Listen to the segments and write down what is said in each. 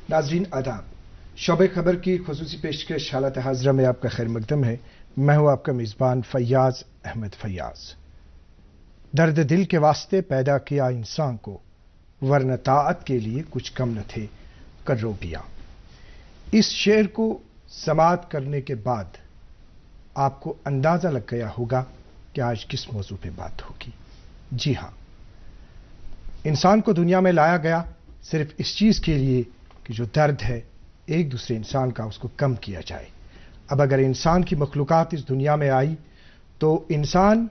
ناظرین آداب، شعبہ خبر کی خصوصی پیشکش حالت حاضرہ میں آپ کا خیر مقدم ہے۔ میں ہوں آپ کا میزبان فیاض احمد فیاض۔ درد دل کے واسطے پیدا کیا انسان کو، ورنہ طاعت کے لیے کچھ کم نہ تھے کروبیاں۔ اس شعر کو سماعت کرنے کے بعد آپ کو اندازہ لگ گیا ہوگا کہ آج کس موضوع پہ بات ہوگی۔ جی ہاں، انسان کو دنیا میں لایا گیا صرف اس چیز کے لیے کہ جو درد ہے ایک دوسرے انسان کا اس کو کم کیا جائے۔ اب اگر انسان کی مخلوقات اس دنیا میں آئی تو انسان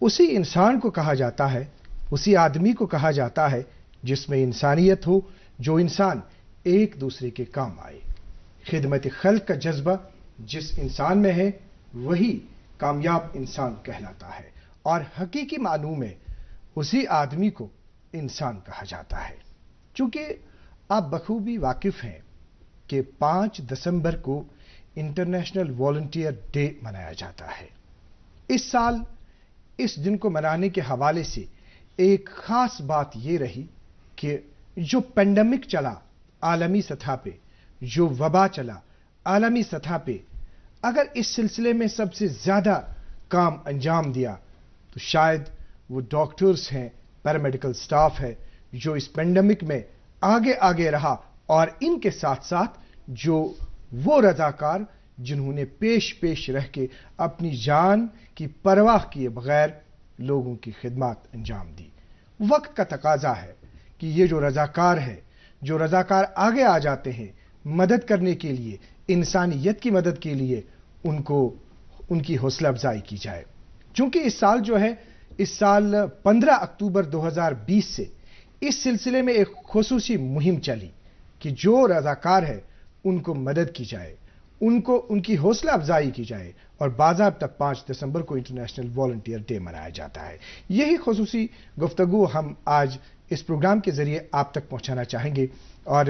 اسی انسان کو کہا جاتا ہے، اسی آدمی کو کہا جاتا ہے جس میں انسانیت ہو، جو انسان ایک دوسرے کے کام آئے۔ خدمت خلق کا جذبہ جس انسان میں ہے وہی کامیاب انسان کہلاتا ہے، اور حقیقی معنوں میں اسی آدمی کو انسان کہا جاتا ہے۔ چونکہ آپ بخوبی واقف ہیں کہ 5 دسمبر کو انٹرنیشنل والنٹیئر ڈے منایا جاتا ہے۔ اس سال اس دن کو منانے کے حوالے سے ایک خاص بات یہ رہی کہ جو پینڈیمک چلا عالمی سطح پہ، جو وبا چلا عالمی سطح پہ، اگر اس سلسلے میں سب سے زیادہ کام انجام دیا تو شاید وہ ڈاکٹرز ہیں، پیرامیڈیکل سٹاف ہے، جو اس پینڈیمک میں آگے رہا، اور ان کے ساتھ ساتھ جو وہ رضاکار جنہوں نے پیش رہ کے اپنی جان کی پرواہ کیے بغیر لوگوں کی خدمات انجام دی۔ وقت کا تقاضا ہے کہ یہ جو رضاکار ہے، جو رضاکار آگے آ جاتے ہیں مدد کرنے کے لیے، انسانیت کی مدد کے لیے، ان کی حوصلہ افزائی کی جائے۔ چونکہ اس سال جو ہے، اس سال 15 اکتوبر 2020 سے اس سلسلے میں ایک خصوصی مہم چلی کہ جو رضاکار ہے ان کو مدد کی جائے، ان کی حوصلہ افزائی کی جائے، اور باضابطہ 5 دسمبر کو انٹرنیشنل والنٹیئر ڈے منایا جاتا ہے۔ یہی خصوصی گفتگو ہم آج اس پروگرام کے ذریعے آپ تک پہنچانا چاہیں گے، اور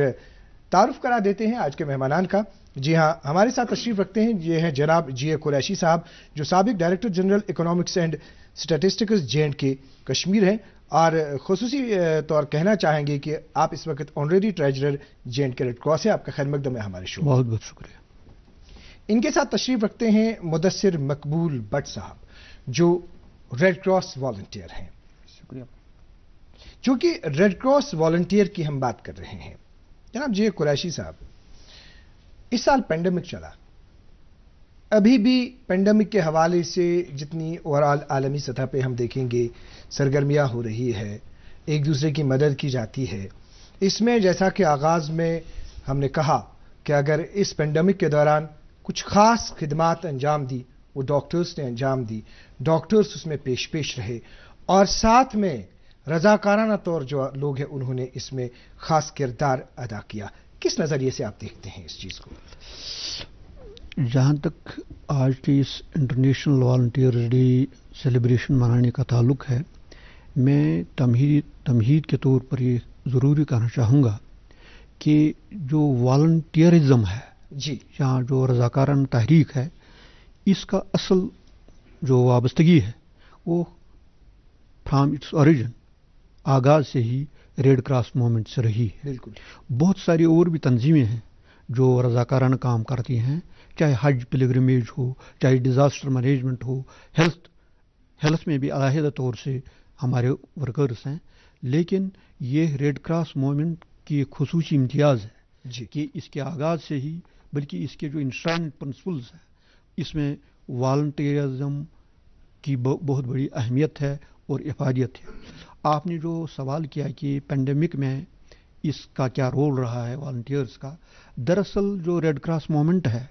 تعارف کرا دیتے ہیں آج کے مہمانان کا۔ جی ہاں، ہمارے ساتھ تشریف رکھتے ہیں، یہ ہیں جناب جی اے قریشی صاحب، جو سابق director general economics and statistics JNK Kashmir ہیں، اور خصوصی طور کہنا چاہیں گے کہ آپ اس وقت آنریری ٹریجرر JNK ریڈ کراس ہے۔ آپ کا خیر مقدم ہے ہمارے شو۔ بہت بہت شکریہ۔ ان کے ساتھ تشریف رکھتے ہیں مدثر مقبول بٹ صاحب، جو ریڈ کراس والنٹیئر ہیں۔ شکریہ۔ چونکہ ریڈ کراس والنٹیئر کی ہم بات کر رہے ہیں، جناب جی قریشی صاحب، اس سال پینڈیمک چلا، ابھی بھی پینڈیمک کے حوالے سے جتنی اوورآل عالمی سطح پہ ہم دیکھیں گے سرگرمیاں ہو رہی ہے، ایک دوسرے کی مدد کی جاتی ہے۔ اس میں جیسا کہ آغاز میں ہم نے کہا کہ اگر اس پینڈیمک کے دوران کچھ خاص خدمات انجام دی، وہ ڈاکٹرز نے انجام دی، ڈاکٹرز اس میں پیش رہے، اور ساتھ میں رضاکارانہ طور جو لوگ ہیں انہوں نے اس میں خاص کردار ادا کیا۔ کس نظریے سے آپ دیکھتے ہیں اس چیز کو؟ جہاں تک آج کی اس انٹرنیشنل والنٹیئر ڈے سیلیبریشن منانے کا تعلق ہے، میں تمہید کے طور پر یہ ضروری کہنا چاہوں گا کہ جو والنٹیئرزم ہے، جی، یہاں جو رضاکارانہ تحریک ہے، اس کا اصل جو وابستگی ہے وہ فرام اٹس اوریجن، آغاز سے ہی ریڈ کراس موومنٹ سے رہی ہے۔ بالکل۔ بہت ساری اور بھی تنظیمیں ہیں جو رضاکارانہ کام کرتی ہیں، چاہے حج پلگرمیج ہو، چاہے ڈیزاسٹر مینجمنٹ ہو، ہیلتھ میں بھی علیحدہ طور سے ہمارے ورکرز ہیں، لیکن یہ ریڈ کراس موومنٹ کی ایک خصوصی امتیاز ہے جی، کہ اس کے آغاز سے ہی، بلکہ اس کے جو انشورنس پرنسپلز ہیں، اس میں والنٹیئرزم کی بہت بڑی اہمیت ہے اور افادیت ہے۔ آپ نے جو سوال کیا کہ پینڈیمک میں اس کا کیا رول رہا ہے والنٹیئرز کا، دراصل جو ریڈ کراس موومنٹ ہے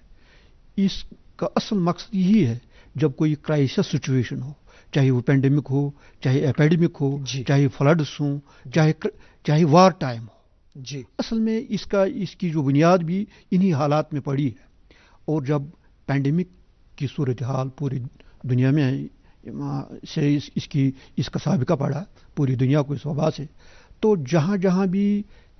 اس کا اصل مقصد یہی ہے، جب کوئی کرائسس سچویشن ہو، چاہے وہ پینڈیمک ہو، چاہے ایپیڈیمک ہو، جی، چاہے فلڈس ہوں، چاہے وار ٹائم ہو، جی، اصل میں اس کی جو بنیاد بھی انہی حالات میں پڑی ہے۔ اور جب پینڈیمک کی صورتحال پوری دنیا میں سے اس کا سابقہ پڑا پوری دنیا کو اس وبا سے، تو جہاں جہاں بھی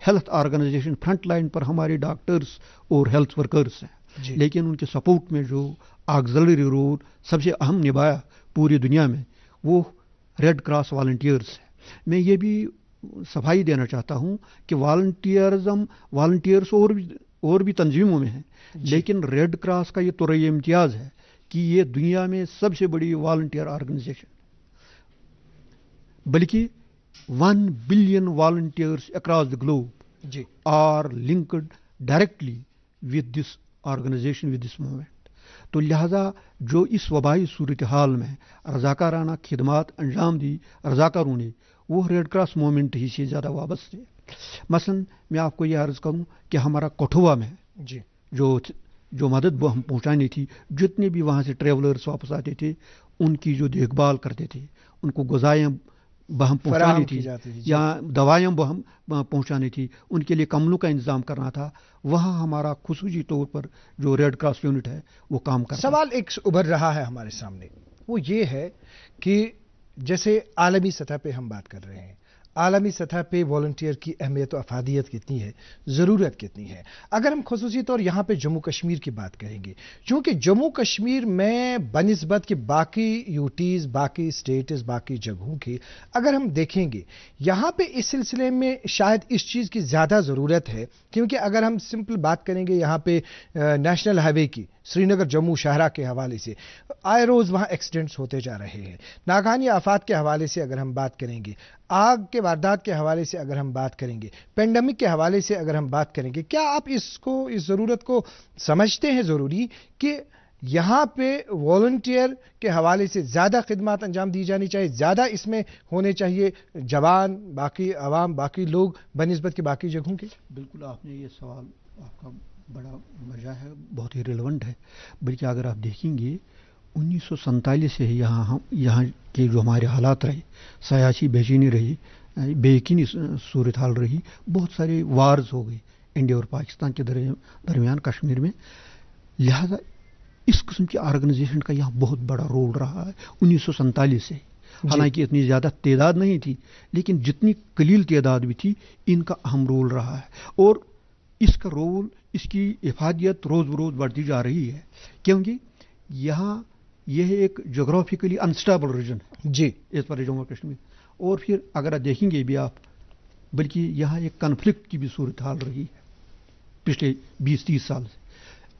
ہیلتھ آرگنائزیشن فرنٹ لائن پر ہمارے ڈاکٹرز اور ہیلتھ ورکرز ہیں، جی، لیکن ان کے سپورٹ میں جو آگزلری رول سب سے اہم نبھایا پوری دنیا میں، وہ ریڈ کراس والنٹیئرز ہے۔ میں یہ بھی सफाई देना चाहता हूं कि वॉलंटियर्स और भी तंजीमों में हैं, लेकिन रेड क्रॉस का ये तुरई इम्तियाज है कि ये दुनिया में सबसे बड़ी वॉलंटियर ऑर्गेनाइजेशन, बल्कि 1 billion volunteers across the globe are linked directly with this organization, with this movement. तो लिहाजा जो इस वबाई सूरत हाल में रजाकाराना खिदमात अंजाम दी रजाकारों ने, वो रेड क्रॉस मूवमेंट ही से ज़्यादा वाबस्ते है। मसलन मैं आपको ये अर्ज़ करूँ कि हमारा कठुआ में जो मदद वो हम पहुँचानी थी, जितने भी वहाँ से ट्रेवलर्स वापस आते थे, उनकी जो देखभाल करते थे, उनको ग़िज़ाएँ बहम पहुँचानी थी या दवाइयाँ बहम पहुँचानी थी, उनके लिए कमलों का इंतज़ाम करना था, वहाँ हमारा खुसूसी तौर पर जो रेड क्रॉस यूनिट है वो काम कर। सवाल एक उभर रहा है हमारे सामने, वो ये है कि जैसे आलमी सतह पे हम बात कर रहे हैं, आलमी सतह पे वॉलंटियर की अहमियत और अफादियत कितनी है, ज़रूरत कितनी है। अगर हम खुसूसी तौर यहाँ पे जम्मू कश्मीर की बात करेंगे, चूँकि जम्मू कश्मीर में बनिस्बत के बाकी यूटीज़, बाकी स्टेट्स, बाकी जगहों की अगर हम देखेंगे, यहाँ पे इस सिलसिले में शायद इस चीज़ की ज़्यादा ज़रूरत है, क्योंकि अगर हम सिंपल बात करेंगे यहाँ पे नेशनल हाईवे की, श्रीनगर जम्मू शाहरा के हवाले से आए रोज़ वहाँ एक्सीडेंट्स होते जा रहे हैं। नाकानी आफात के हवाले से अगर हम बात करेंगे, आग के वारदात के हवाले से अगर हम बात करेंगे, पेंडेमिक के हवाले से अगर हम बात करेंगे, क्या आप इस ज़रूरत को समझते हैं ज़रूरी कि यहाँ पे वॉलंटियर के हवाले से ज़्यादा खिदमत अंजाम दी जानी चाहिए, ज़्यादा इसमें होने चाहिए जवान, बाकी आवाम, बाकी लोग बनिस्बत के बाकी जगहों के? बिल्कुल, आपने ये सवाल आपका बड़ा मजा है, बहुत ही रिलेवेंट है। बल्कि अगर आप देखेंगे 1947 से यहाँ के जो हमारे हालात रहे, सयासी बेचैनी रही, बेयकीनी सूरत हाल रही, बहुत सारे वार्स हो गए इंडिया और पाकिस्तान के दरमियान कश्मीर में। लिहाजा इस किस्म की ऑर्गेनाइजेशन का यहाँ बहुत बड़ा रोल रहा है 1947 से। हालांकि इतनी ज़्यादा तादाद नहीं थी, लेकिन जितनी कलील तादाद भी थी, इनका अहम रोल रहा है और इसका रोल, इसकी इफादियत रोज़ बरोज़ बढ़ती जा रही है, क्योंकि यहाँ यह एक जोग्राफिकली अनस्टेबल रीजन है जी इस पर जम्मू कश्मीर। और फिर अगर आप देखेंगे भी आप, बल्कि यहाँ एक कन्फ्लिक्ट की भी सूरत हाल रही है पिछले 20-30 साल से।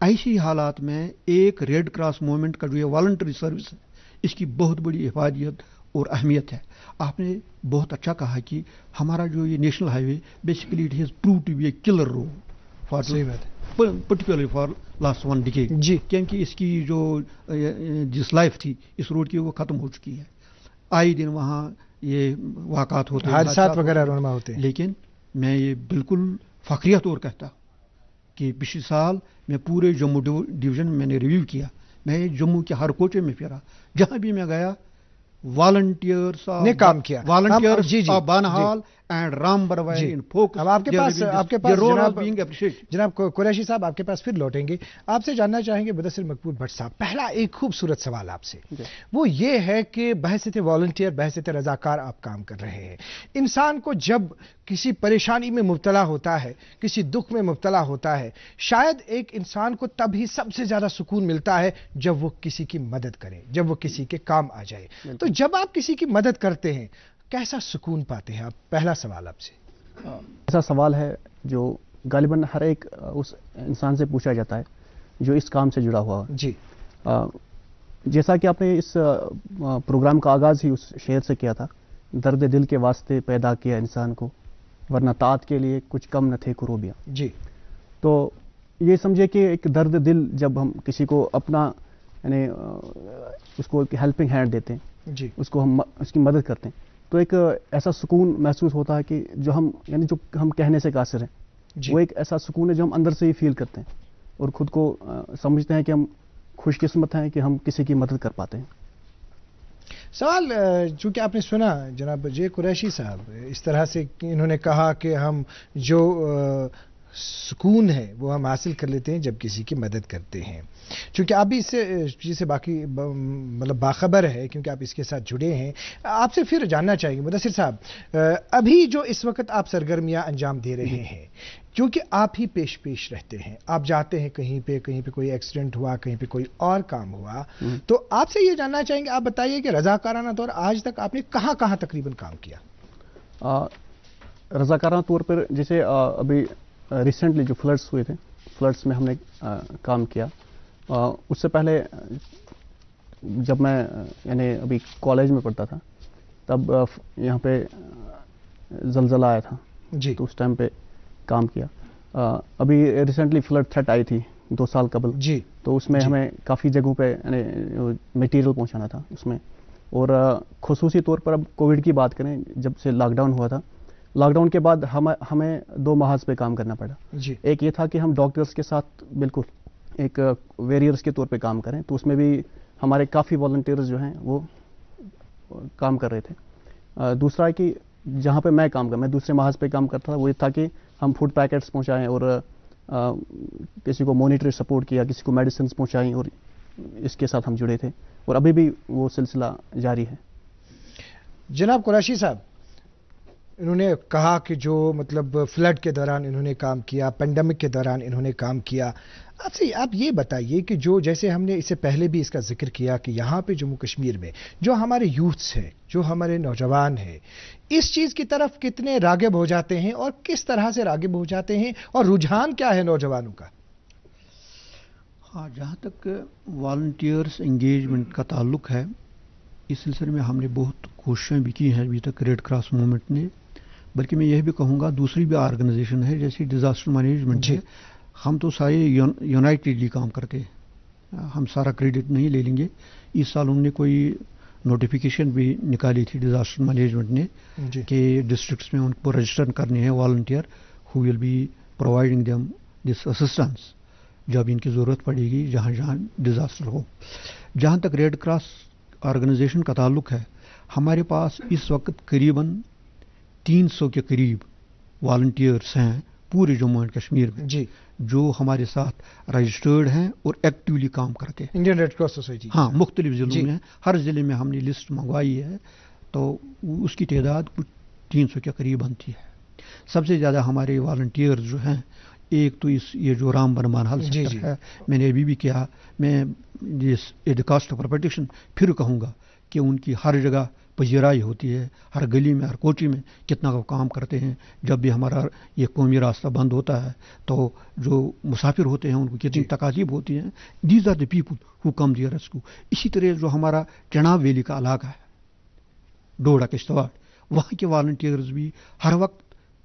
ऐसी हालात में एक रेड क्रॉस मूवमेंट का जो ये वॉलंटरी सर्विस है, इसकी बहुत बड़ी इफादियत और अहमियत है। आपने बहुत अच्छा कहा कि हमारा जो ये national highway basically it has prove to be a killer road for particularly for last 1 decade ji, क्योंकि इसकी जो जिस लाइफ थी इस रोड की वो ख़त्म हो चुकी है। आए दिन वहाँ ये वाक़ात होते हैं, हादसात वगैरह रोनमा होते हैं। लेकिन मैं ये बिल्कुल फ़ख्रियत और कहता कि पिछले साल मैं पूरे जम्मू डिवीज़न में मैंने रिव्यू किया, मैं जम्मू के हर कोचे में फिरा, जहाँ भी मैं गया वॉलंटियर्स ने काम किया, volunteers of Banihal and Rambarwai in focus. अब आपके पास जनाब कुरैशी साहब, आपके पास फिर लौटेंगे। आपसे जानना चाहेंगे मुदस्सिर मकबूल भट्ट साहब, पहला एक खूबसूरत सवाल आपसे, वो ये है कि बहसियत वॉलंटियर, बहसियत रजाकार आप काम कर रहे हैं। इंसान को जब किसी परेशानी में मुब्तला होता है, किसी दुख में मुब्तला होता है, शायद एक इंसान को तभी सबसे ज्यादा सुकून मिलता है जब वो किसी की मदद करे, जब वो किसी के काम आ जाए। तो जब आप किसी की मदद करते हैं, कैसा सुकून पाते हैं आप? पहला सवाल आपसे। ऐसा सवाल है जो गालिबन हर एक उस इंसान से पूछा जाता है जो इस काम से जुड़ा हुआ है जी। जैसा कि आपने इस प्रोग्राम का आगाज़ ही उस शेर से किया था, दर्द दिल के वास्ते पैदा किया इंसान को, वरना तात के लिए कुछ कम न थे कुरूबियाँ जी। तो ये समझे कि एक दर्द दिल जब हम किसी को अपना यानी उसको एक हेल्पिंग हैंड देते हैं जी, उसको हम उसकी मदद करते हैं, तो एक ऐसा सुकून महसूस होता है कि जो हम यानी जो हम कहने से कासिर हैं, वो एक ऐसा सुकून है जो हम अंदर से ही फील करते हैं और ख़ुद को समझते हैं कि हम खुशकिस्मत हैं कि हम किसी की मदद कर पाते हैं। सवाल चूँकि आपने सुना जनाब जे कुरैशी साहब, इस तरह से इन्होंने कहा कि हम जो सुकून है वो हम हासिल कर लेते हैं जब किसी की मदद करते हैं। चूँकि आप भी इससे बाकी मतलब बाखबर है, क्योंकि आप इसके साथ जुड़े हैं। आपसे फिर जानना चाहेंगे मुदस्सिर साहब, अभी जो इस वक्त आप सरगर्मियां अंजाम दे रहे हैं, क्योंकि आप ही पेश रहते हैं, आप जाते हैं कहीं पे कोई एक्सीडेंट हुआ, कहीं पे कोई और काम हुआ, तो आपसे ये जानना चाहेंगे, आप बताइए कि रजाकाराना तौर आज तक आपने कहाँ तकरीबन काम किया? रज़ाकाराना तौर पर जैसे अभी रिसेंटली जो फ्लड्स हुए थे, फ्लड्स में हमने काम किया। उससे पहले जब मैं यानी अभी कॉलेज में पढ़ता था तब यहाँ पे ज़लज़ला आया था जी, तो उस टाइम पे काम किया। अभी रिसेंटली फ्लड थ्रेट आई थी 2 साल कबल जी, तो उसमें जी। हमें काफ़ी जगहों पे मटेरियल पहुंचाना था उसमें। और खुसूसी तौर पर अब कोविड की बात करें, जब से लॉकडाउन हुआ था, लॉकडाउन के बाद हमें 2 महाज पे काम करना पड़ा। जी, एक ये था कि हम डॉक्टर्स के साथ बिल्कुल एक वेरियर्स के तौर पे काम करें, तो उसमें भी हमारे काफ़ी वॉलंटियर्स जो हैं वो काम कर रहे थे। दूसरा है कि जहाँ पे मैं दूसरे महाज पे काम करता था, वो ये था कि हम फूड पैकेट्स पहुँचाएँ और किसी को मॉनिटरी सपोर्ट किया, किसी को मेडिसिन पहुँचाई, और इसके साथ हम जुड़े थे और अभी भी वो सिलसिला जारी है। जनाब कुरैशी साहब, इन्होंने कहा कि जो मतलब फ्लड के दौरान इन्होंने काम किया, पेंडेमिक के दौरान इन्होंने काम किया। आपसे आप ये बताइए कि जो जैसे हमने इससे पहले भी इसका जिक्र किया कि यहाँ पे जम्मू कश्मीर में जो हमारे यूथ्स हैं, जो हमारे नौजवान हैं, इस चीज़ की तरफ कितने राग़िब हो जाते हैं और किस तरह से राग़िब हो जाते हैं और रुझान क्या है नौजवानों का? हाँ, जहाँ तक वॉलंटियर्स एंगेजमेंट का ताल्लुक है, इस सिलसिले में हमने बहुत कोशिशें भी की हैं अभी तक रेड क्रॉस मूवमेंट ने। बल्कि मैं यह भी कहूँगा दूसरी भी ऑर्गेनाइजेशन है जैसे डिज़ास्टर मैनेजमेंट है, हम तो सारे यूनाइटेडली काम करते हैं, हम सारा क्रेडिट नहीं ले लेंगे। इस साल उन्होंने कोई नोटिफिकेशन भी निकाली थी डिज़ास्टर मैनेजमेंट ने कि डिस्ट्रिक्ट्स में उनको रजिस्टर करने हैं volunteer who will be providing them this assistance जब इनकी ज़रूरत पड़ेगी जहाँ जहाँ डिज़ास्टर हो। जहाँ तक रेड क्रॉस ऑर्गेनाइजेशन का ताल्लुक है, हमारे पास इस वक्त करीबन 300 के करीब वॉलंटियर्स हैं पूरे जम्मू एंड कश्मीर में जी, जो हमारे साथ रजिस्टर्ड हैं और एक्टिवली काम करते हैं। इंडियन रेड क्रॉस सोसाइटी, हाँ, मुख्तलिफ ज़िलों में, हर ज़िले में हमने लिस्ट मंगवाई है, तो उसकी तादाद कुछ 300 के करीब बनती है। सबसे ज़्यादा हमारे वॉलंटियर्स जो हैं, एक तो ये जो राम बनमानहाल सेक्टर है, मैंने अभी भी किया, मैं जिस at the cost of repetition फिर कहूँगा कि उनकी हर जगह पजीराई होती है, हर गली में, हर कोठी में कितना वो काम करते हैं। जब भी हमारा ये कौमी रास्ता बंद होता है तो जो मुसाफिर होते हैं उनको कितनी तकालीफ होती हैं। These are the people who come there rescue. इसी तरह जो हमारा चनाब वैली का इलाका है, डोडा किश्तवाड़, वहाँ के वॉलंटियर्स भी हर वक्त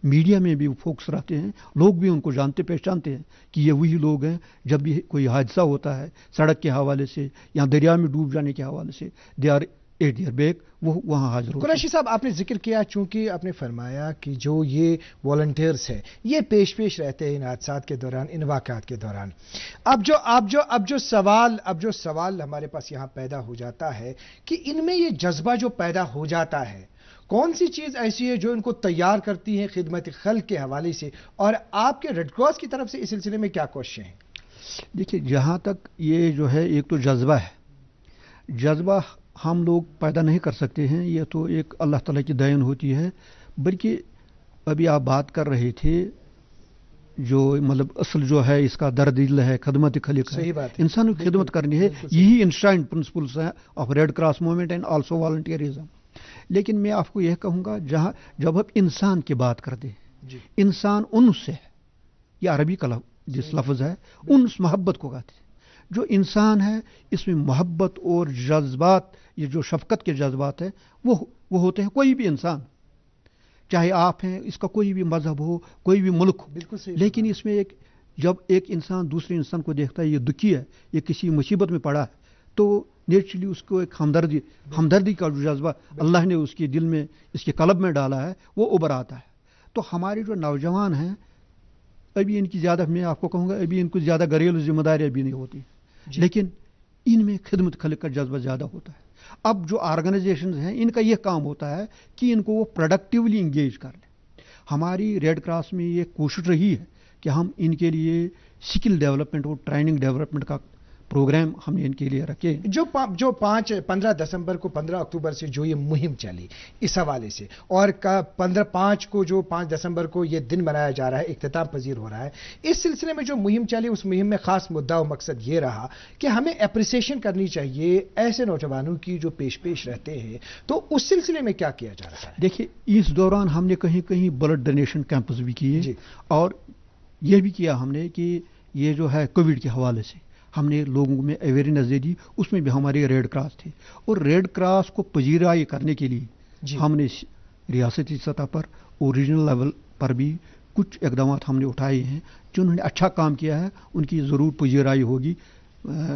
मीडिया में भी फोकस रहते हैं, लोग भी उनको जानते पहचानते हैं कि ये वही लोग हैं। जब भी कोई हादसा होता है सड़क के हवाले से या दरिया में डूब जाने के हवाले से, they are at their back, वो वहाँ हाजिर होते हैं। कुरैशी साहब, आपने जिक्र किया, चूंकि आपने फरमाया कि जो ये वॉलंटियर्स हैं ये पेश रहते हैं इन हादसात के दौरान, इन वाक़यात के दौरान। अब जो सवाल हमारे पास यहाँ पैदा हो जाता है कि इनमें ये जज्बा जो पैदा हो जाता है, कौन सी चीज़ ऐसी है जो इनको तैयार करती है खिदमत खल्क के हवाले से, और आपके रेड क्रॉस की तरफ से इस सिलसिले में क्या कोशिशें हैं? देखिए, जहाँ तक ये जो है, एक तो जज्बा है, जज्बा हम लोग पैदा नहीं कर सकते हैं, ये तो एक अल्लाह ताला की दयन होती है। बल्कि अभी आप बात कर रहे थे जो मतलब असल जो है इसका दर्द दिल है, खिदमत खल्क है, इंसानों की खिदमत करनी है, यही इंस्टाइंट प्रिंसिपल्स हैं of red cross movement and also volunteerism. लेकिन मैं आपको यह कहूँगा, जहाँ जब हम इंसान की बात करते हैं, इंसान उनसे है, ये अरबी का जिस लफ्ज़ है, उनस मोहब्बत को कहते हैं। जो इंसान है इसमें मोहब्बत और जज्बात, ये जो शफकत के जज्बात है वो होते हैं। कोई भी इंसान, चाहे आप हैं, इसका कोई भी मजहब हो, कोई भी मुल्क हो, लेकिन इसमें जब एक इंसान दूसरे इंसान को देखता है ये दुखी है, ये किसी मुसीबत में पड़ा है, तो नेचुरली उसको एक हमदर्दी का जो जज्बा अल्लाह ने उसके दिल में, इसके कल्ब में डाला है, वो उभर आता है। तो हमारे जो नौजवान हैं, अभी इनकी ज़्यादा, मैं आपको कहूँगा, अभी इनको ज़्यादा घरेलू जिम्मेदारियाँ भी नहीं होती, लेकिन इनमें खिदमत खल्क का जज्बा ज़्यादा होता है। अब जो ऑर्गेनाइजेशन हैं, इनका यह काम होता है कि इनको वो प्रोडक्टिवली इंगेज कर लें। हमारी रेड क्रॉस में ये कोशिश रही है कि हम इनके लिए स्किल डेवलपमेंट और ट्रेनिंग डेवलपमेंट का प्रोग्राम हमने इनके लिए रखे। जो 15 दिसंबर को 15 अक्टूबर से जो ये मुहिम चली इस हवाले से, और 15/5 को जो 5 दिसंबर को ये दिन मनाया जा रहा है, इख्तिताम पजीर हो रहा है, इस सिलसिले में जो मुहिम चली उस मुहिम में खास मुद्दा और मकसद ये रहा कि हमें एप्रिसिएशन करनी चाहिए ऐसे नौजवानों की जो पेश रहते हैं, तो उस सिलसिले में क्या किया जा रहा है? देखिए, इस दौरान हमने कहीं कहीं ब्लड डोनेशन कैंप्स भी किए, और यह भी किया हमने कि ये जो है कोविड के हवाले से हमने लोगों में अवेयरनेस दे दी। उसमें भी हमारे रेड क्रॉस थे, और रेड क्रॉस को पजीराई करने के लिए हमने रियासती सतह पर और रीजनल लेवल पर भी कुछ इकदाम हमने उठाए हैं। जिन्होंने अच्छा काम किया है उनकी ज़रूर पजीराई होगी,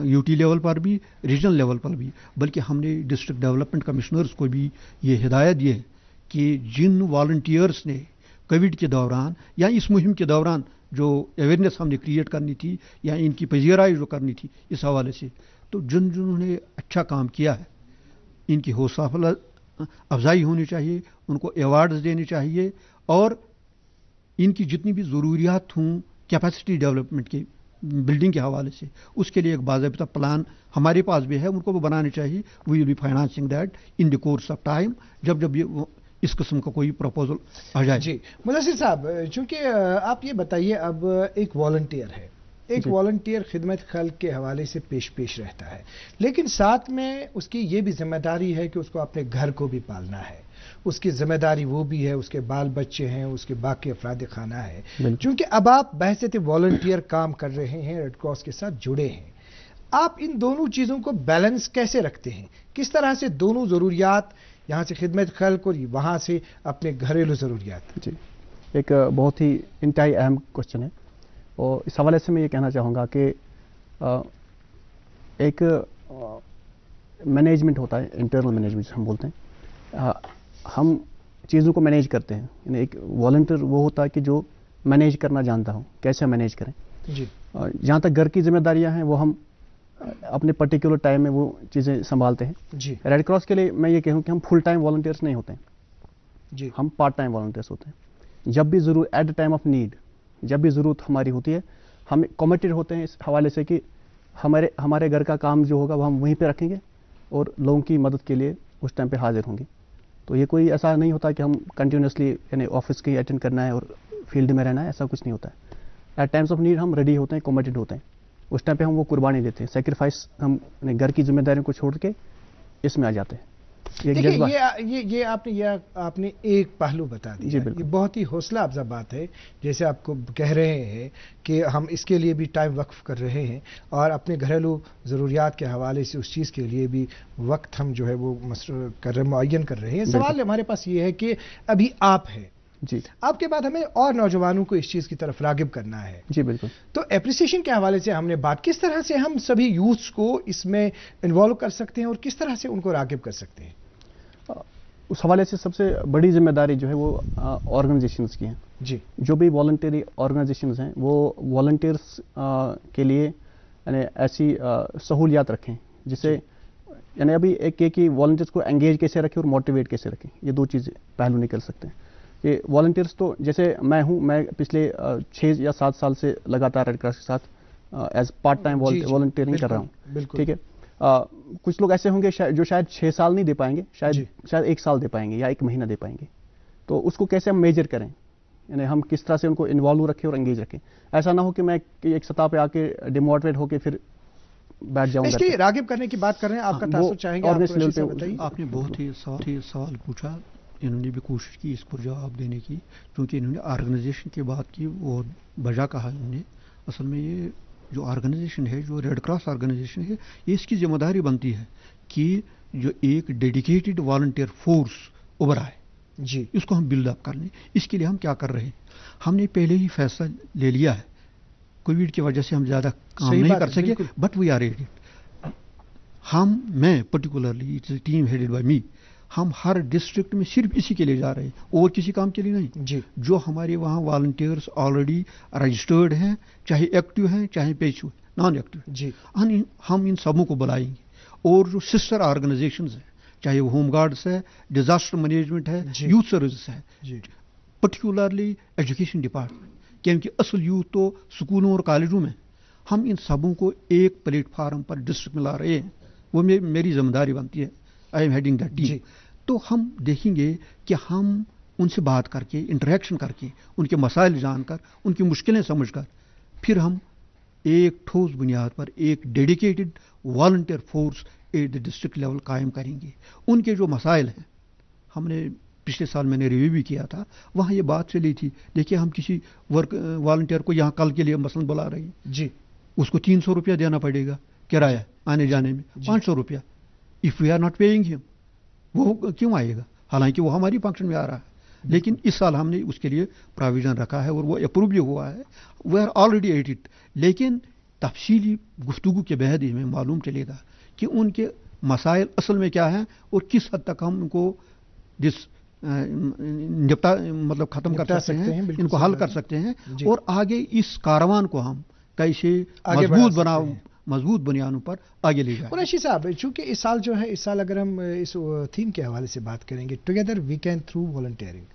यूटी लेवल पर भी, रीजनल लेवल पर भी। बल्कि हमने डिस्ट्रिक्ट डेवलपमेंट कमिश्नर्स को भी ये हिदायत दी है कि जिन वॉलंटियर्स ने कोविड के दौरान या इस मुहिम के दौरान जो अवेयरनेस हमने क्रिएट करनी थी या इनकी पजीराई जो करनी थी इस हवाले से, तो जिन्होंने अच्छा काम किया है इनकी हौसला अफजाई होनी चाहिए, उनको अवार्ड्स देने चाहिए, और इनकी जितनी भी ज़रूरियात हों कैपेसिटी डेवलपमेंट की, बिल्डिंग के हवाले से, उसके लिए एक बाज़ाबिता प्लान हमारे पास भी है, उनको भी बनाने चाहिए। We will be financing that in the course of time, जब ये इस किस्म का कोई प्रपोजल आ जाए। जी मुदस्सिर साहब, चूंकि आप ये बताइए, अब एक वॉलंटियर है, एक वॉलंटियर खिदमत खल्क के हवाले से पेश रहता है, लेकिन साथ में उसकी ये भी जिम्मेदारी है कि उसको अपने घर को भी पालना है, उसकी जिम्मेदारी वो भी है, उसके बाल बच्चे हैं, उसके बाकी अफराद खाना है। चूंकि अब आप बहसत वॉलंटियर काम कर रहे हैं, रेड क्रॉस के साथ जुड़े हैं, आप इन दोनों चीज़ों को बैलेंस कैसे रखते हैं? किस तरह से दोनों ज़रूरियात, यहाँ से खिदमत खल्क और वहाँ से अपने घरेलू ज़रूरियात? जी, एक बहुत ही इंतहाई अहम क्वेश्चन है, और इस हवाले से मैं ये कहना चाहूँगा कि एक मैनेजमेंट होता है, इंटरनल मैनेजमेंट हम बोलते हैं, हम चीज़ों को मैनेज करते हैं। यानी एक वॉलंटियर वो होता है कि जो मैनेज करना जानता हो, कैसे मैनेज करें। जी, जहाँ तक घर की जिम्मेदारियाँ हैं वो हम अपने पर्टिकुलर टाइम में वो चीज़ें संभालते हैं। जी, रेड क्रॉस के लिए मैं ये कहूँ कि हम फुल टाइम वॉलंटियर्स नहीं होते हैं जी, हम पार्ट टाइम वॉलंटियर्स होते हैं। जब भी ज़रूर at the time of need, जब भी ज़रूरत हमारी होती है, हम कमिटेड होते हैं इस हवाले से कि हमारे घर का काम जो होगा वो हम वहीं पे रखेंगे और लोगों की मदद के लिए उस टाइम पे हाजिर होंगे। तो ये कोई ऐसा नहीं होता कि हम कंटिन्यूसली यानी ऑफिस के अटेंड करना है और फील्ड में रहना है, ऐसा कुछ नहीं होता है। एट टाइम्स ऑफ नीड हम रेडी होते हैं, कमिटेड होते हैं, उस टाइम पे हम वो कुर्बानी देते हैं, सेक्रीफाइस, हम घर की जिम्मेदारियों को छोड़ के इसमें आ जाते हैं। ये आपने एक पहलू बता दिया, ये बहुत ही हौसला अफजा बात है। जैसे आपको कह रहे हैं कि हम इसके लिए भी टाइम वक्फ कर रहे हैं और अपने घरेलू ज़रूरियात के हवाले से उस चीज़ के लिए भी वक्त हम जो है वो मुअय्यन कर रहे हैं। सवाल हमारे पास ये है कि अभी आप हैं जी, आपके बाद हमें और नौजवानों को इस चीज़ की तरफ रागिब करना है। जी बिल्कुल। तो एप्रिसिएशन के हवाले से हमने बात, किस तरह से हम सभी यूथ्स को इसमें इन्वॉल्व कर सकते हैं और किस तरह से उनको रागिब कर सकते हैं? उस हवाले से सबसे बड़ी जिम्मेदारी जो है वो ऑर्गेनाइजेशंस की है। जी, जो भी वॉलंटरी ऑर्गेनाइजेशंस हैं वो वॉलंटियर्स के लिए यानी ऐसी सहूलियात रखें जिससे, यानी अभी एक कि वॉलंटियर्स को एंगेज कैसे रखें और मोटिवेट कैसे रखें, ये दो चीज़ पहलू निकल सकते हैं। कि वॉलंटियर्स तो जैसे मैं पिछले 6 या 7 साल से लगातार रेड क्रॉस के साथ एज पार्ट टाइम वॉलंटियरिंग कर रहा हूँ, ठीक है। कुछ लोग ऐसे होंगे जो शायद 6 साल नहीं दे पाएंगे, शायद 1 साल दे पाएंगे या 1 महीना दे पाएंगे। तो उसको कैसे हम मेजर करें, यानी हम किस तरह से उनको इन्वॉल्व रखें और एंगेज रखें। ऐसा ना हो कि मैं एक सतह पे आके डिमोटिवेट होकर फिर बैठ जाऊंगा। इसके रागिब करने की बात कर रहे हैं, आपका तासुर चाहेंगे? आपने बहुत ही सवाल पूछा, इन्होंने भी कोशिश की इस पर जवाब देने की, क्योंकि इन्होंने ऑर्गेनाइजेशन की बात की, वो वजह कहा इन्होंने। असल में ये जो ऑर्गेनाइजेशन है, जो रेड क्रॉस ऑर्गेनाइजेशन है, ये इसकी जिम्मेदारी बनती है कि जो एक डेडिकेटेड वॉलंटियर फोर्स उभरा है जी, इसको हम बिल्ड अप कर लें। इसके लिए हम क्या कर रहे हैं, हमने पहले ही फैसला ले लिया है। कोविड की वजह से हम ज़्यादा काम नहीं कर सके, बट वी आर रेडी। मैं particularly, it's team headed by me, हम हर डिस्ट्रिक्ट में सिर्फ इसी के लिए जा रहे हैं और किसी काम के लिए नहीं जी। जो हमारे वहाँ वॉलंटियर्स ऑलरेडी रजिस्टर्ड हैं, चाहे एक्टिव हैं चाहे पेशु नॉन एक्टिव जी, हम इन सबों को बुलाएंगे। और जो सिस्टर ऑर्गेनाइजेशंस हैं, चाहे वो होम गार्ड्स है, डिजास्टर मैनेजमेंट है, यूथ सर्विस है, पर्टिकुलरली एजुकेशन डिपार्टमेंट, क्योंकि असल यूथ तो स्कूलों और कॉलेजों में, ہم ان سبوں کو ایک پلیٹ فارم پر ڈسٹرکٹ میں لا رہے ہیں، وہ میری ذمہ داری بنتی ہے، I am heading that team. تو ہم دیکھیں گے کہ ہم ان سے بات کر کے، انٹریکشن کر کے، ان کے مسائل جان کر، ان کی مشکلیں سمجھ کر، پھر ہم ایک ٹھوس بنیاد پر ایک dedicated volunteer force at the district level قائم کریں گے. ان کے جو مسائل ہیں، ہم نے پچھلے سال میں نے ریویو بھی کیا تھا، وہاں یہ بات چلی تھی. دیکھیے ہم کسی والنٹیئر کو یہاں کل کے لیے مثلاً بلا رہے ہیں جی، اس کو 300 روپیہ دینا پڑے گا کرایہ آنے جانے میں، 500 روپیہ. If we are not paying ہم، وہ کیوں آئے گا؟ حالانکہ وہ ہماری فنکشن میں آ رہا ہے. لیکن اس سال ہم نے اس کے لیے پراویژن رکھا ہے اور وہ اپروو بھی ہوا ہے. We are already at it. لیکن تفصیلی گفتگو کے بعد ہی ہمیں معلوم چلے گا کہ ان کے مسائل اصل میں کیا ہیں اور کس حد تک ہم ان کو مطلب ختم کر سکتے ہیں، ان کو حل کر سکتے ہیں، اور آگے اس کاروان کو ہم کیسے مضبوط بنیادوں پر آگے لے جائیں. قریشی صاحب، چونکہ اس سال جو ہے، اس سال اگر ہم اس تھیم کے حوالے سے بات کریں گے، together we can through volunteering,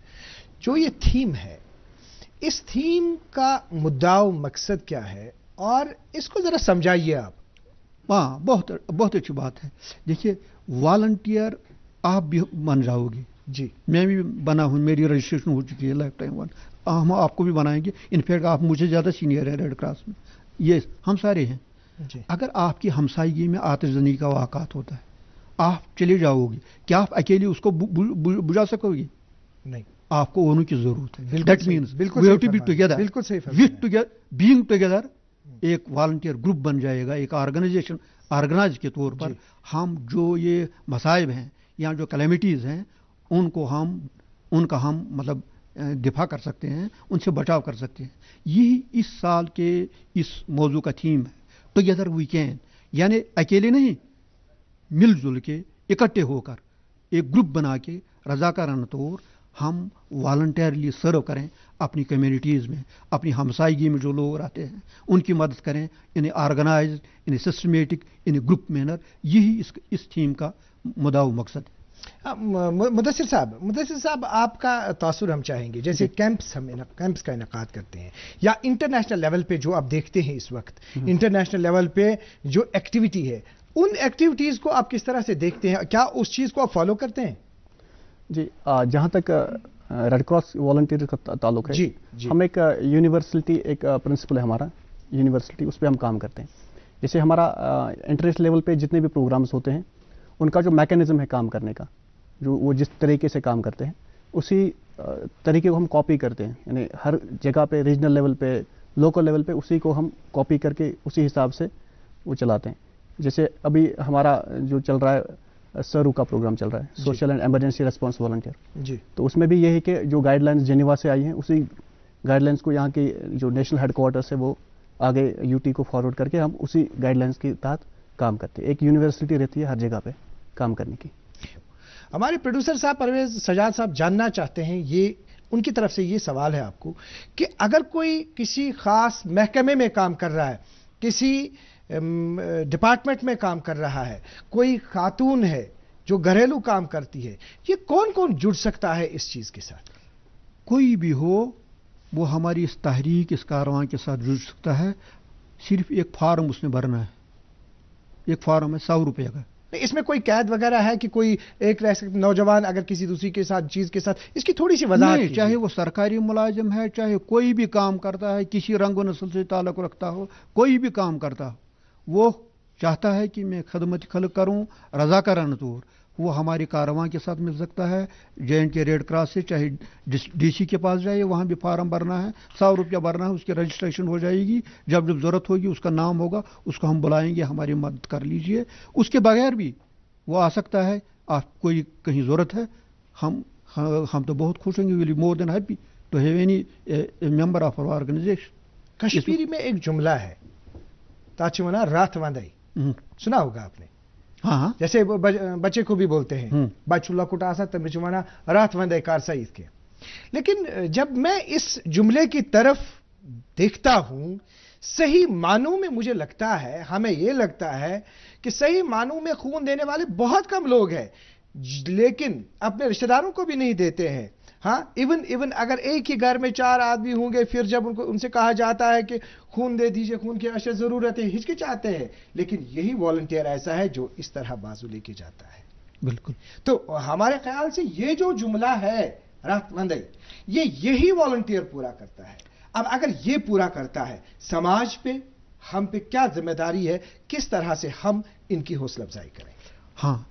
جو یہ تھیم ہے، اس تھیم کا مدعا و مقصد کیا ہے اور اس کو ذرا سمجھائیے آپ. ہاں، بہت اچھی بات ہے. دیکھیے والنٹیئر آپ بھی بن جاؤ گے، جی میں بھی بنا ہوں، میری رجسٹریشن ہو چکی ہے لائف ٹائم 1. ہم آپ کو بھی بنائیں گے. انفیکٹ آپ مجھے زیادہ سینئر ہیں ریڈ کراس میں، یہ ہم سارے ہیں. جی، اگر آپ کی ہمسائیگی میں آتش زنی کا واقعات ہوتا ہے، آپ چلے جاؤ گے، کیا آپ اکیلے اس کو بجھا سکو گے؟ نہیں، آپ کو ہونے کی ضرورت ہے. بالکل دیٹ صحیح، مینس بالکل وی ہیو صحیح ٹو بی فرمایا، ٹوگیدر. بالکل صحیح فرمایا. بینگ ٹوگیدر ایک والنٹیئر گروپ بن جائے گا، ایک آرگنائز کے طور پر. جی، ہم جو یہ مصائب ہیں یا جو کلیمٹیز ہیں، ان کا ہم مطلب دفاع کر سکتے ہیں، ان سے بچاؤ کر سکتے ہیں. یہی اس سال کے اس موضوع کا تھیم ہے، ٹوگیدر وی کین. یعنی اکیلے نہیں، مل جل کے اکٹھے ہو کر ایک گروپ بنا کے رضاکارانہ طور ہم والنٹیئرلی سرو کریں اپنی کمیونٹیز میں، اپنی ہمسائیگی میں جو لوگ رہتے ہیں ان کی مدد کریں، انہیں آرگنائزڈ، انہیں سسٹمیٹک، انہیں گروپ مینر. یہی اس تھیم کا مدعا و مقصد ہے. مدثر صاحب آپ کا تاثر ہم چاہیں گے. جیسے کیمپس کا انعقاد کرتے ہیں یا انٹرنیشنل لیول پہ جو آپ دیکھتے ہیں اس وقت، انٹرنیشنل لیول پہ جو ایکٹیویٹی ہے، ان ایکٹیویٹیز کو آپ کس طرح سے دیکھتے ہیں؟ کیا اس چیز کو آپ فالو کرتے ہیں؟ جی، جہاں تک ریڈ کراس والنٹیئر کا تعلق ہے، جی، ہم ایک یونیورسلٹی، ایک پرنسپل ہے ہمارا یونیورسلٹی، اس پہ ہم کام کرتے ہیں. جیسے ہمارا انٹرنیشنل لیول پہ جتنے بھی پروگرامز ہوتے ہیں، ان کا جو میکینزم ہے کام کرنے کا، جو وہ جس طریقے سے کام کرتے ہیں، اسی طریقے کو ہم کاپی کرتے ہیں. یعنی ہر جگہ پہ، ریجنل لیول پہ، لوکل لیول پہ، اسی کو ہم کاپی کر کے اسی حساب سے وہ چلاتے ہیں. جیسے ابھی ہمارا جو چل رہا ہے، سرو کا پروگرام چل رہا ہے، social and emergency response volunteer. Ji, تو اس میں بھی یہ ہے کہ جو گائیڈ لائنز جنیوا سے آئی ہیں، اسی گائیڈ لائنز کو یہاں کی جو نیشنل ہیڈ کوارٹرس ہے وہ آگے یو ٹی کو فارورڈ کر کے ہم اسی گائیڈ لائنز کے تحت کام کرتے ہیں. ایک یونیورسٹی رہتی ہے ہر جگہ پہ کام کرنے کی. ہمارے پروڈیوسر صاحب پرویز سجاد صاحب جاننا چاہتے ہیں، یہ ان کی طرف سے یہ سوال ہے آپ کو، کہ اگر کوئی کسی خاص محکمے میں کام کر رہا ہے، کسی ڈپارٹمنٹ میں کام کر رہا ہے، کوئی خاتون ہے جو گھریلو کام کرتی ہے، یہ کون کون جڑ سکتا ہے اس چیز کے ساتھ؟ کوئی بھی ہو، وہ ہماری اس تحریک، اس کارواں کے ساتھ جڑ سکتا ہے. صرف ایک فارم اس نے بھرنا ہے. ایک فارم ہے 100 روپے کا. اس میں کوئی قید وغیرہ ہے کہ کوئی ایک نوجوان اگر کسی دوسری کے ساتھ چیز کے ساتھ، اس کی تھوڑی سی وضاحت نہیں، چاہے وہ سرکاری ملازم ہے، چاہے کوئی بھی کام کرتا ہے، کسی رنگ و نسل سے تعلق رکھتا ہو، کوئی بھی کام کرتا ہو، وہ چاہتا ہے کہ میں خدمت خلق کروں رضاکارانہ طور، وہ ہماری کارواں کے ساتھ مل سکتا ہے. JNK ریڈ کراس سے چاہے DC کے پاس جائے، وہاں بھی فارم بھرنا ہے، 100 روپیہ بھرنا ہے، اس کی رجسٹریشن ہو جائے گی. جب ضرورت ہوگی، اس کا نام ہوگا، اس کو ہم بلائیں گے، ہماری مدد کر لیجئے. اس کے بغیر بھی وہ آ سکتا ہے. آپ کوئی کہیں ضرورت ہے، ہم تو بہت خوش ہوں گے. We'll be more than happy to have any member of our organization. Kashmiri میں ایک جملہ ہے، تاچمنا رات وندائی، سنا ہوگا آپ نے. ہاں، جیسے بچے کو بھی بولتے ہیں بچولا کٹا سا تمچمانا رات وندے کارسا اس کے. لیکن جب میں اس جملے کی طرف دیکھتا ہوں، صحیح معنوں میں مجھے لگتا ہے، ہمیں یہ لگتا ہے کہ صحیح معنوں میں خون دینے والے بہت کم لوگ ہیں، لیکن اپنے رشتہ داروں کو بھی نہیں دیتے ہیں، हाँ, इवन अगर एक ही घर में 4 आदमी होंगे, फिर जब उनसे कहा जाता है कि खून दे दीजिए, खून की अशद जरूरत है, हिचकिचाते हैं, लेकिन यही वॉलंटियर ऐसा है जो इस तरह बाजू लेके जाता है। बिल्कुल। तो हमारे ख्याल से ये जो जुमला है राहतमंद, यही वॉलंटियर पूरा करता है। अब अगर ये पूरा करता है, समाज पे, हम पे क्या जिम्मेदारी है, किस तरह से हम इनकी हौसला अफजाई करें? हाँ,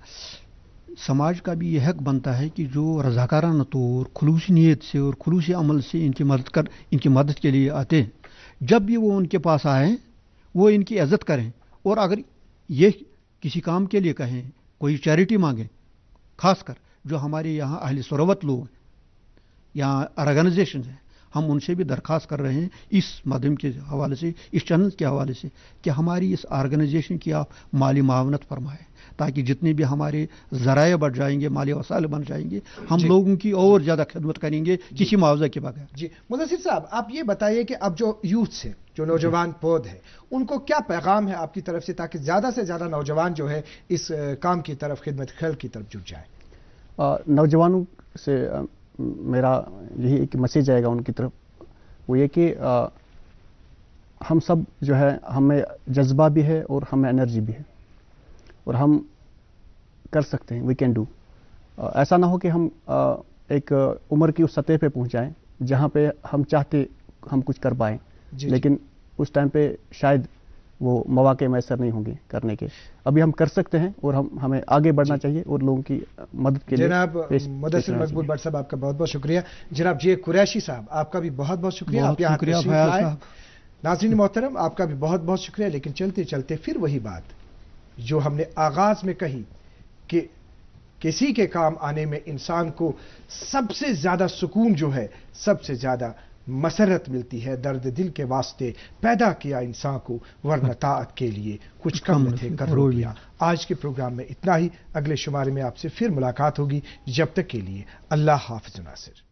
समाज का भी यह हक बनता है कि जो रजाकाराना तौर, खुलूसी नीयत से और खुलूसी अमल से इनकी मदद के लिए आते हैं, जब भी वो उनके पास आए वो इनकी इज्जत करें, और अगर ये किसी काम के लिए कहें, कोई चैरिटी मांगे, खासकर जो हमारे यहाँ अहले सरोवत लोग यहाँ ऑर्गेनाइजेशन हैं, हम उनसे भी दरख्वास्त कर रहे हैं इस माध्यम के हवाले से, इस चैनल के हवाले से, कि हमारी इस ऑर्गेनाइजेशन की आप माली मावनत फरमाएं, ताकि जितने भी हमारे ज़राए बढ़ जाएंगे, माली वसाइल बन जाएंगे, हम लोगों की और ज़्यादा खिदमत करेंगे किसी मुआवजा के बगैर। जी मुदस्सिर साहब, आप ये बताइए कि अब जो यूथ है, जो नौजवान पौध है, उनको क्या पैगाम है आपकी तरफ से, ताकि ज़्यादा से ज़्यादा नौजवान जो है इस काम की तरफ, खिदमत खैर की तरफ जुट जाए? नौजवानों से मेरा यही एक मैसेज आएगा उनकी तरफ, वो ये कि हम सब जो है, हमें जज्बा भी है और हमें एनर्जी भी है, और हम कर सकते हैं, वी कैन डू। ऐसा ना हो कि हम एक उम्र की उस सतह पे पहुंच जाएं जहां पे हम चाहते हम कुछ कर पाएं, लेकिन उस टाइम पे शायद वो मौके मैसर नहीं होंगे करने के। अभी हम कर सकते हैं और हमें आगे बढ़ना चाहिए और लोगों की मदद के लिए। जनाब मुदस्सिर मकबूल भट्ट साहब, आपका बहुत बहुत शुक्रिया। जनाब जे कुरैशी साहब, आपका भी बहुत बहुत शुक्रिया, आप यहाँ तशरीफ लाए। नाज़रीन मोहतरम, आपका भी बहुत बहुत शुक्रिया। लेकिन चलते चलते फिर वही बात जो हमने आगाज में कही कि किसी के काम आने में इंसान को सबसे ज्यादा सुकून जो है, सबसे ज्यादा मसरत मिलती है, दर्द दिल के वास्ते पैदा किया इंसान को, वरना ताअत के लिए कुछ कम थे कर दिया। आज के प्रोग्राम में इतना ही। अगले शुमारे में आपसे फिर मुलाकात होगी। जब तक के लिए अल्लाह हाफ़िज़ नासिर।